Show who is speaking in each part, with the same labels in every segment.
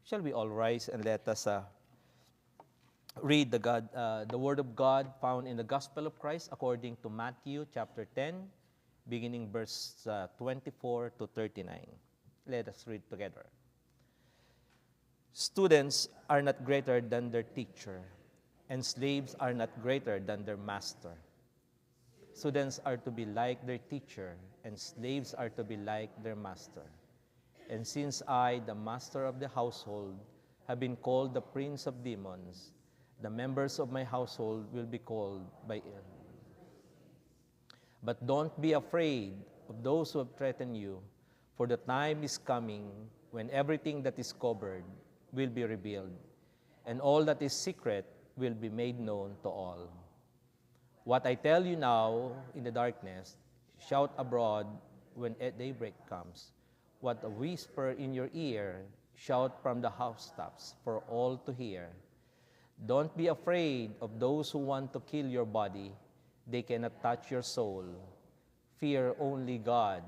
Speaker 1: Shall we all rise and let us read the Word of God found in the Gospel of Christ according to Matthew chapter 10, beginning verse 24 to 39. Let us read together. Students are not greater than their teacher, and slaves are not greater than their master. Students are to be like their teacher, and slaves are to be like their master. And since I, the master of the household, have been called the prince of demons, the members of my household will be called by it. But don't be afraid of those who have threatened you, for the time is coming when everything that is covered will be revealed, and all that is secret will be made known to all. What I tell you now in the darkness, shout abroad when daybreak comes. What I whisper in your ear, shout from the housetops for all to hear. Don't be afraid of those who want to kill your body. They cannot touch your soul. Fear only God,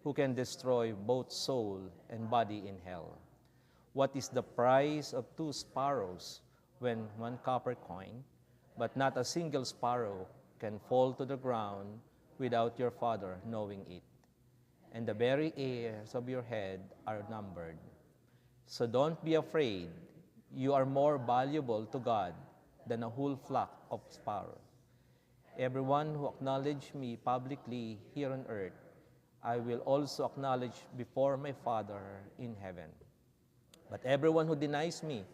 Speaker 1: who can destroy both soul and body in hell. What is the price of 2 sparrows when 1 copper coin? But not a single sparrow can fall to the ground without your Father knowing it. And the very hairs of your head are numbered. So don't be afraid. You are more valuable to God than a whole flock of sparrows. Everyone who acknowledges me publicly here on earth, I will also acknowledge before my Father in heaven. But everyone who denies me,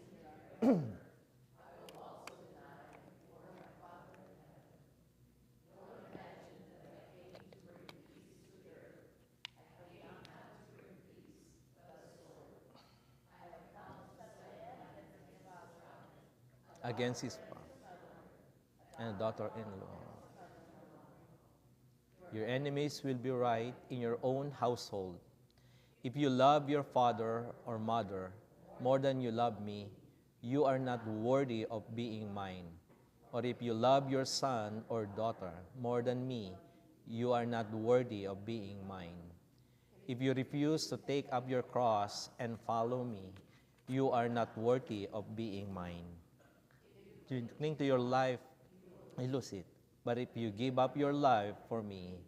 Speaker 1: against his father and daughter-in-law. Your enemies will be right in your own household. If you love your father or mother more than you love me, you are not worthy of being mine. Or if you love your son or daughter more than me, you are not worthy of being mine. If you refuse to take up your cross and follow me, you are not worthy of being mine. If you cling to your life, you lose it. But if you give up your life for me,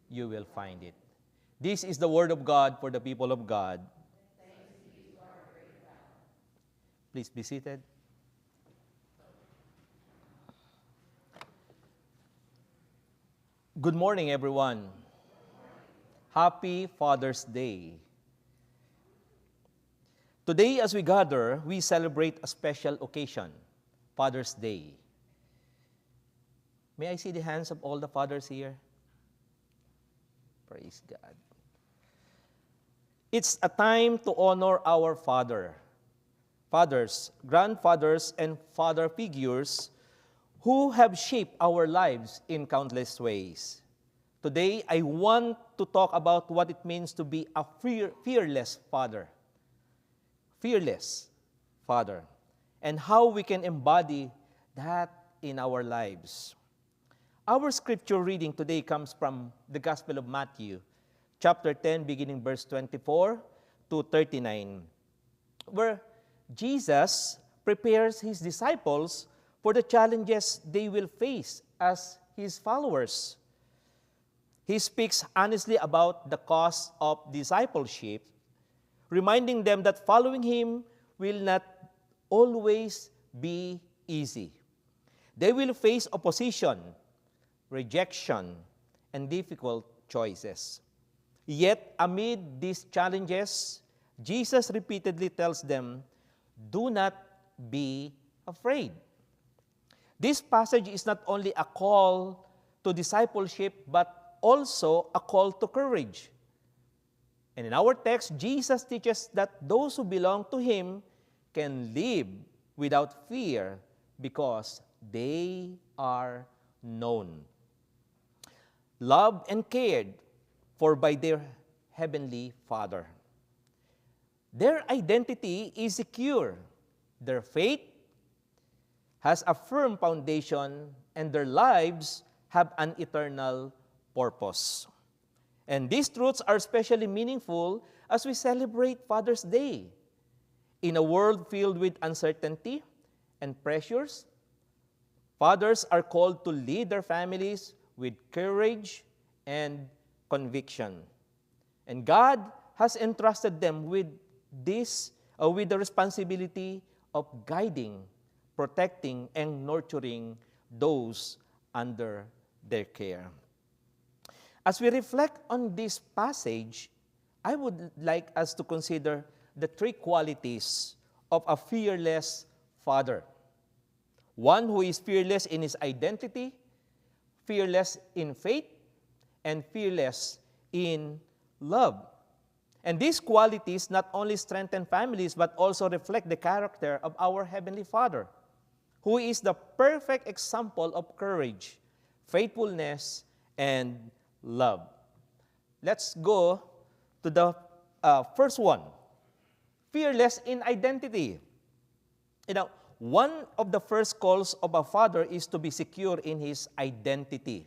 Speaker 1: you will find it. This is the word of God for the people of God. Please be seated. Good morning, everyone. Happy Father's Day. Today, as we gather, we celebrate a special occasion, Father's Day. May I see the hands of all the fathers here? Praise God. It's a time to honor our fathers, grandfathers, and father figures who have shaped our lives in countless ways. Today, I want to talk about what it means to be a fearless father. Fearless father. And how we can embody that in our lives. Our scripture reading today comes from the Gospel of Matthew, chapter 10, beginning verse 24 to 39, where Jesus prepares his disciples for the challenges they will face as his followers. He speaks honestly about the cost of discipleship, reminding them that following him will not always be easy. They will face opposition, rejection, and difficult choices. Yet, amid these challenges, Jesus repeatedly tells them, do not be afraid. This passage is not only a call to discipleship, but also a call to courage. And in our text, Jesus teaches that those who belong to him can live without fear because they are known, loved and cared for by their heavenly Father. Their identity is secure. Their faith has a firm foundation, and their lives have an eternal purpose. And these truths are especially meaningful as we celebrate Father's Day. In a world filled with uncertainty and pressures, fathers are called to lead their families with courage and conviction. And God has entrusted them with with the responsibility of guiding, protecting, and nurturing those under their care. As we reflect on this passage, I would like us to consider the three qualities of a fearless father. One who is fearless in his identity, fearless in faith, and fearless in love. And these qualities not only strengthen families but also reflect the character of our Heavenly Father, who is the perfect example of courage, faithfulness, and love. Let's go to the first one, fearless in identity. One of the first calls of a father is to be secure in his identity.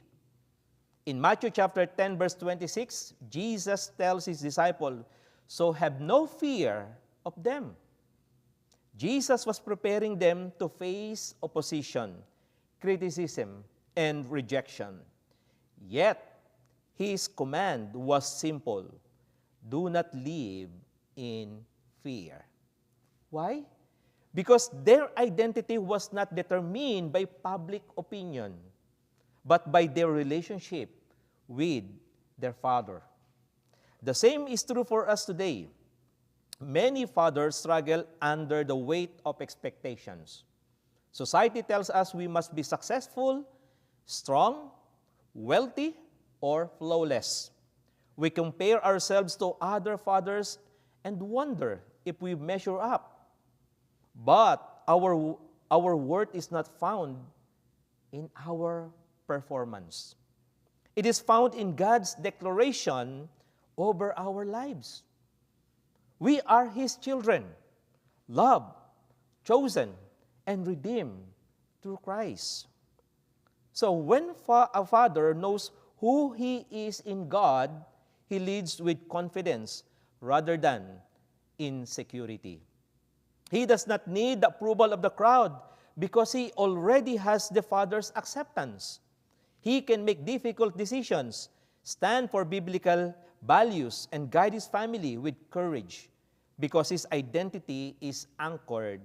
Speaker 1: In Matthew chapter 10, verse 26, Jesus tells his disciples, "So have no fear of them." Jesus was preparing them to face opposition, criticism, and rejection. Yet, his command was simple: do not live in fear. Why? Because their identity was not determined by public opinion, but by their relationship with their Father. The same is true for us today. Many fathers struggle under the weight of expectations. Society tells us we must be successful, strong, wealthy, or flawless. We compare ourselves to other fathers and wonder if we measure up. But our worth is not found in our performance. It is found in God's declaration over our lives. We are His children, loved, chosen, and redeemed through Christ. So when a father knows who he is in God, he leads with confidence rather than insecurity. He does not need the approval of the crowd because he already has the Father's acceptance. He can make difficult decisions, stand for biblical values, and guide his family with courage because his identity is anchored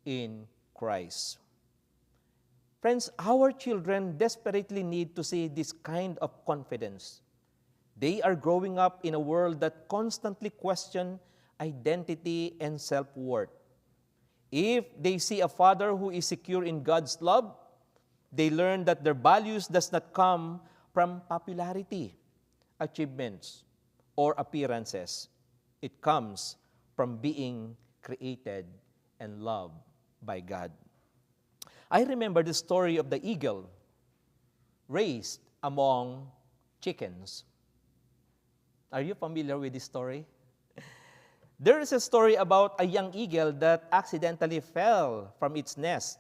Speaker 1: in Christ. Friends, our children desperately need to see this kind of confidence. They are growing up in a world that constantly questions identity and self-worth. If they see a father who is secure in God's love, they learn that their values does not come from popularity, achievements, or appearances. It comes from being created and loved by God. I remember the story of the eagle raised among chickens. Are you familiar with this story? There is a story about a young eagle that accidentally fell from its nest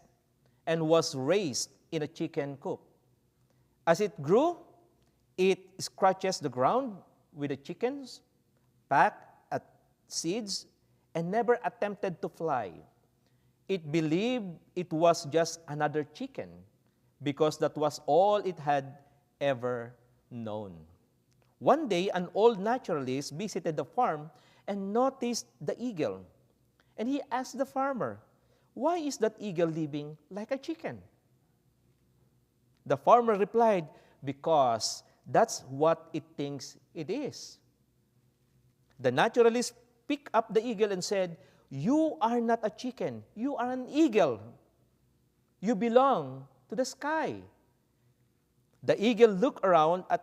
Speaker 1: and was raised in a chicken coop. As it grew, it scratches the ground with the chickens, pecked at seeds, and never attempted to fly. It believed it was just another chicken because that was all it had ever known. One day, an old naturalist visited the farm and noticed the eagle. And he asked the farmer, "Why is that eagle living like a chicken?" The farmer replied, "Because that's what it thinks it is." The naturalist picked up the eagle and said, "You are not a chicken, you are an eagle. You belong to the sky." The eagle looked around at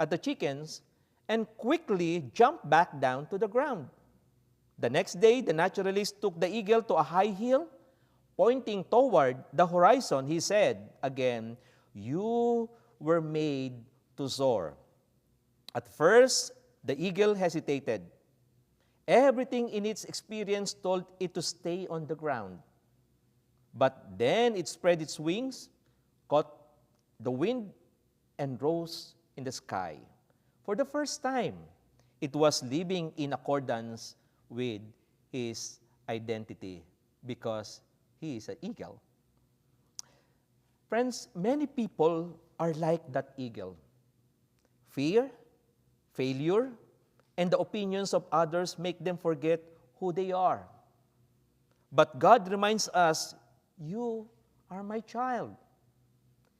Speaker 1: the chickens and quickly jumped back down to the ground. The next day, the naturalist took the eagle to a high hill. Pointing toward the horizon, he said again, "You were made to soar." At first, the eagle hesitated. Everything in its experience told it to stay on the ground. But then it spread its wings, caught the wind, and rose in the sky. For the first time, it was living in accordance with his identity because he is an eagle. Friends, many people are like that eagle. Fear, failure, and the opinions of others make them forget who they are. But God reminds us, you are my child.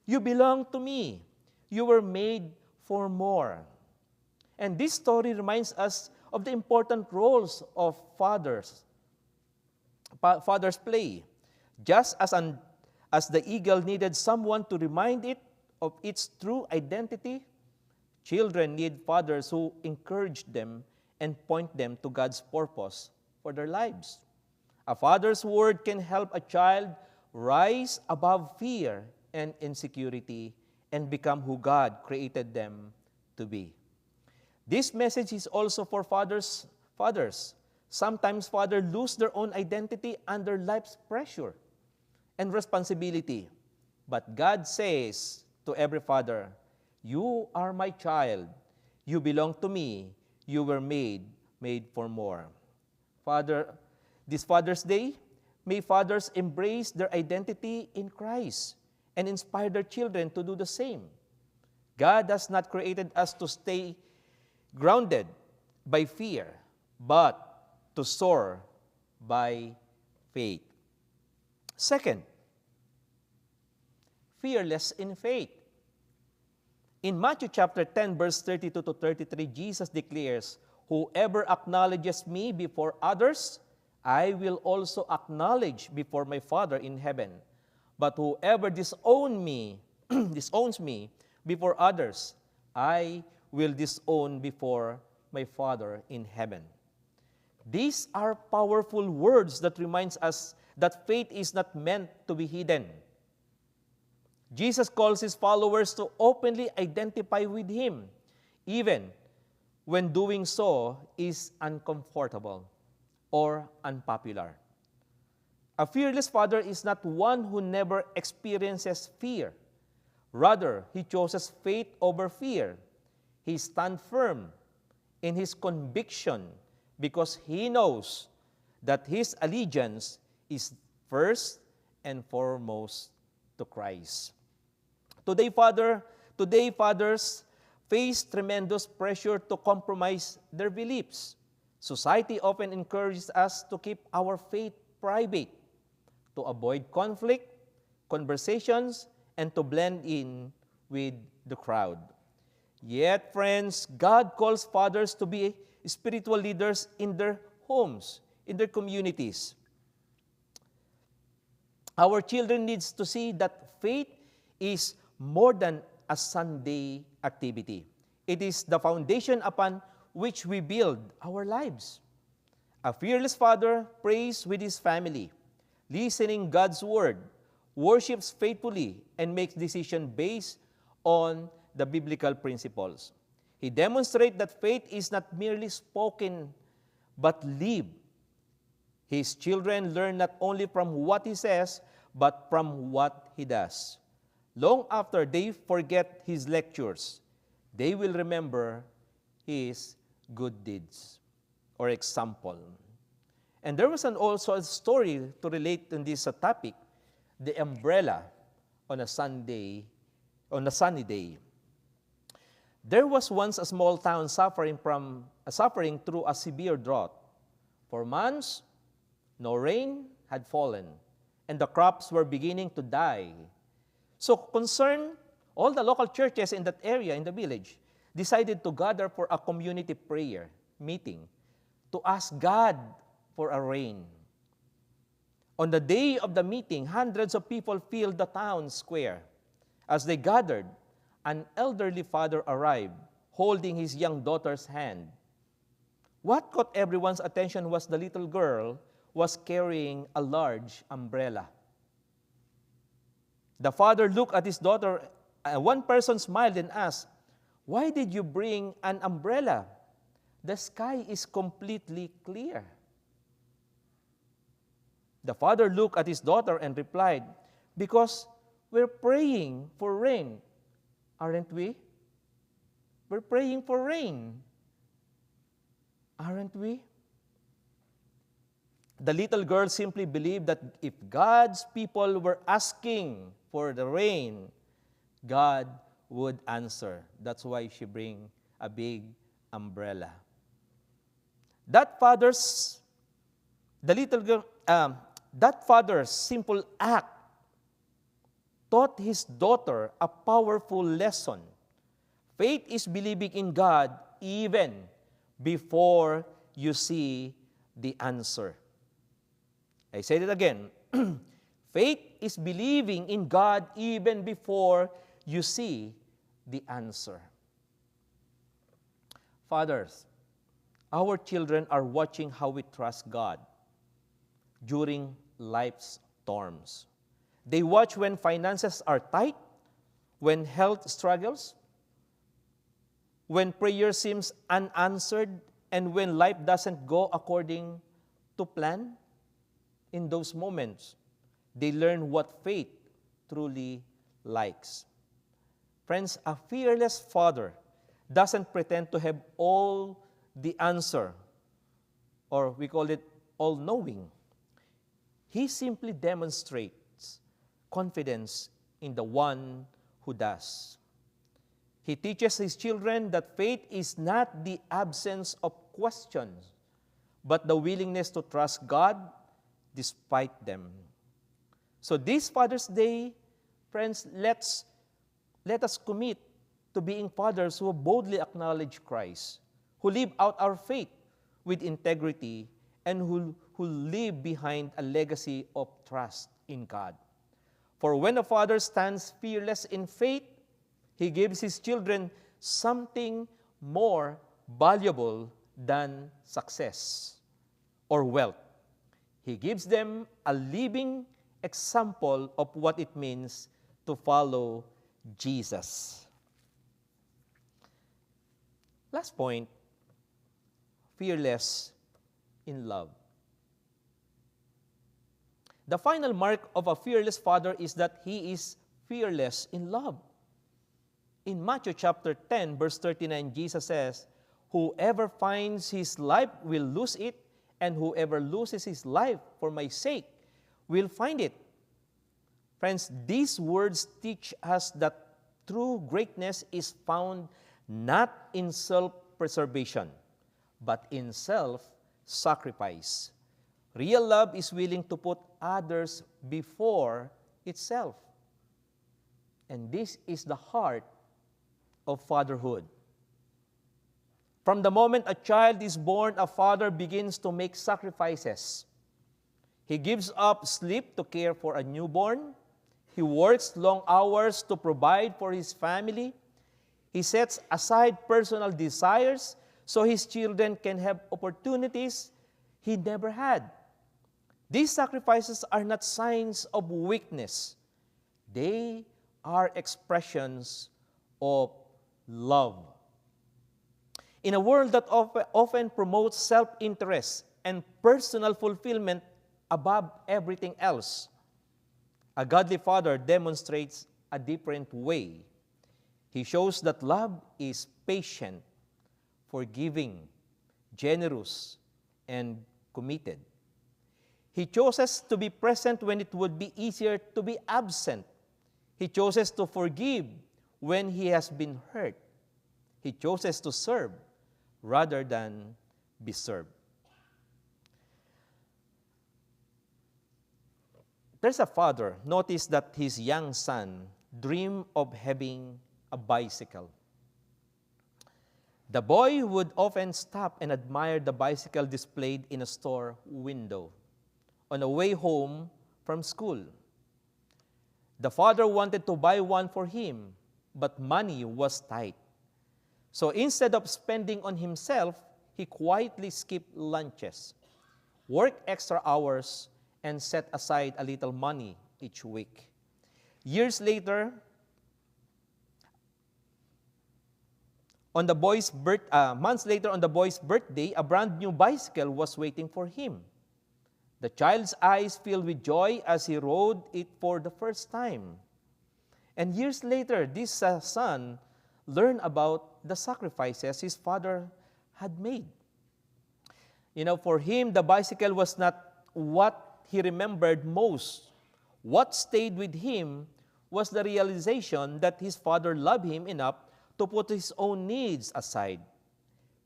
Speaker 1: You belong to me. You were made for more. And this story reminds us of the important roles of fathers. Fathers play. Just as the eagle needed someone to remind it of its true identity, children need fathers who encourage them and point them to God's purpose for their lives. A father's word can help a child rise above fear and insecurity and become who God created them to be. This message is also for fathers. Sometimes fathers lose their own identity under life's pressure and responsibility. But God says to every father, you are my child. You belong to me. You were made for more. Father, this Father's Day, may fathers embrace their identity in Christ and inspire their children to do the same. God has not created us to stay grounded by fear, but to soar by faith. Second, fearless in faith. In Matthew chapter 10, verse 32 to 33, Jesus declares, whoever acknowledges me before others, I will also acknowledge before my Father in heaven. But whoever disowns me before others, I will disown before my Father in heaven. These are powerful words that reminds us that faith is not meant to be hidden. Jesus calls his followers to openly identify with him, even when doing so is uncomfortable or unpopular. A fearless father is not one who never experiences fear. Rather, he chooses faith over fear. He stands firm in his conviction because he knows that his allegiance is first and foremost to Christ. Today, fathers face tremendous pressure to compromise their beliefs. Society often encourages us to keep our faith private, to avoid conflict, conversations, and to blend in with the crowd. Yet, friends, God calls fathers to be spiritual leaders in their homes, in their communities. Our children need to see that faith is more than a Sunday activity. It is the foundation upon which we build our lives. A fearless father prays with his family, listening God's word, worships faithfully, and makes decisions based on the biblical principles. He demonstrates that faith is not merely spoken, but lived. His children learn not only from what he says, but from what he does. Long after they forget his lectures, they will remember his good deeds or example. And there was also a story to relate in this topic, the umbrella on a sunny day. There was once a small town suffering through a severe drought. For months, no rain had fallen, and the crops were beginning to die. So concerned, all the local churches in that area, in the village, decided to gather for a community prayer meeting to ask God for a rain. On the day of the meeting, hundreds of people filled the town square. As they gathered, an elderly father arrived, holding his young daughter's hand. What caught everyone's attention was the little girl was carrying a large umbrella. The father looked at his daughter, and one person smiled and asked, "Why did you bring an umbrella? The sky is completely clear." The father looked at his daughter and replied, "Because we're praying for rain, aren't we? We're praying for rain, aren't we?" The little girl simply believed that if God's people were asking for the rain, God would answer. That's why she bring a big umbrella. That father's, the little girl, that father's simple act taught his daughter a powerful lesson. Faith is believing in God even before you see the answer. I said it again. Faith is believing in God even before you see the answer. Fathers, our children are watching how we trust God during life's storms. They watch when finances are tight, when health struggles, when prayer seems unanswered, and when life doesn't go according to plan. In those moments, they learn what faith truly likes. Friends, a fearless father doesn't pretend to have all the answer, or we call it all-knowing. He simply demonstrates confidence in the one who does. He teaches his children that faith is not the absence of questions, but the willingness to trust God despite them. So this Father's Day, friends, let us commit to being fathers who boldly acknowledge Christ, who live out our faith with integrity, and who leave behind a legacy of trust in God. For when a father stands fearless in faith, he gives his children something more valuable than success or wealth. He gives them a living example of what it means to follow Jesus. Last point, fearless in love. The final mark of a fearless father is that he is fearless in love. In Matthew chapter 10, verse 39, Jesus says, "Whoever finds his life will lose it, and whoever loses his life for my sake will find it." Friends, these words teach us that true greatness is found not in self-preservation, but in self-sacrifice. Real love is willing to put others before itself. And this is the heart of fatherhood. From the moment a child is born, a father begins to make sacrifices. He gives up sleep to care for a newborn. He works long hours to provide for his family. He sets aside personal desires so his children can have opportunities he never had. These sacrifices are not signs of weakness. They are expressions of love. In a world that often promotes self-interest and personal fulfillment above everything else, a godly father demonstrates a different way. He shows that love is patient, forgiving, generous, and committed. He chooses to be present when it would be easier to be absent. He chooses to forgive when he has been hurt. He chooses to serve rather than be served. There's a father, notice that his young son dreamed of having a bicycle. The boy would often stop and admire the bicycle displayed in a store window on the way home from school. The father wanted to buy one for him, but money was tight. So instead of spending on himself, he quietly skipped lunches, worked extra hours, and set aside a little money each week. Years later, months later on the boy's birthday, a brand new bicycle was waiting for him. The child's eyes filled with joy as he rode it for the first time. And years later, this son learned about the sacrifices his father had made. For him, the bicycle was not what he remembered most. What stayed with him was the realization that his father loved him enough to put his own needs aside.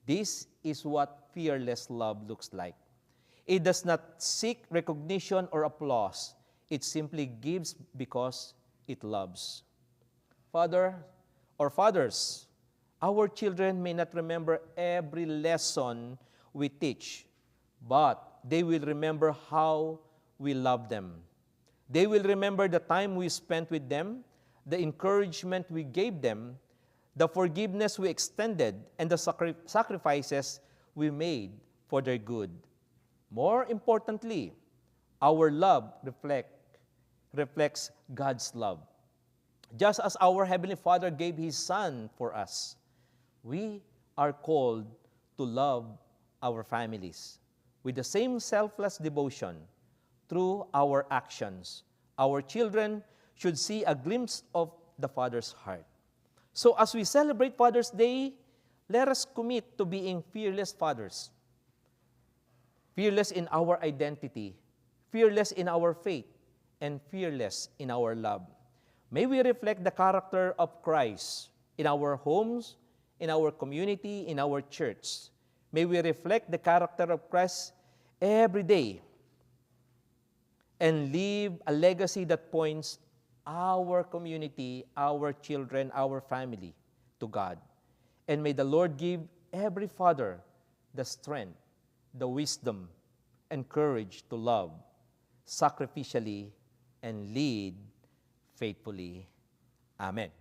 Speaker 1: This is what fearless love looks like. It does not seek recognition or applause. It simply gives because it loves. Father or fathers, our children may not remember every lesson we teach, but they will remember how we love them. They will remember the time we spent with them, the encouragement we gave them, the forgiveness we extended, and the sacrifices we made for their good. More importantly, our love reflects God's love. Just as our Heavenly Father gave His Son for us, we are called to love our families with the same selfless devotion. Through our actions, our children should see a glimpse of the Father's heart. So as we celebrate Father's Day, let us commit to being fearless fathers. Fearless in our identity, fearless in our faith, and fearless in our love. May we reflect the character of Christ in our homes, in our community, in our church. May we reflect the character of Christ every day and leave a legacy that points our community, our children, our family to God. And may the Lord give every father the strength, the wisdom, and courage to love sacrificially and lead faithfully. Amen.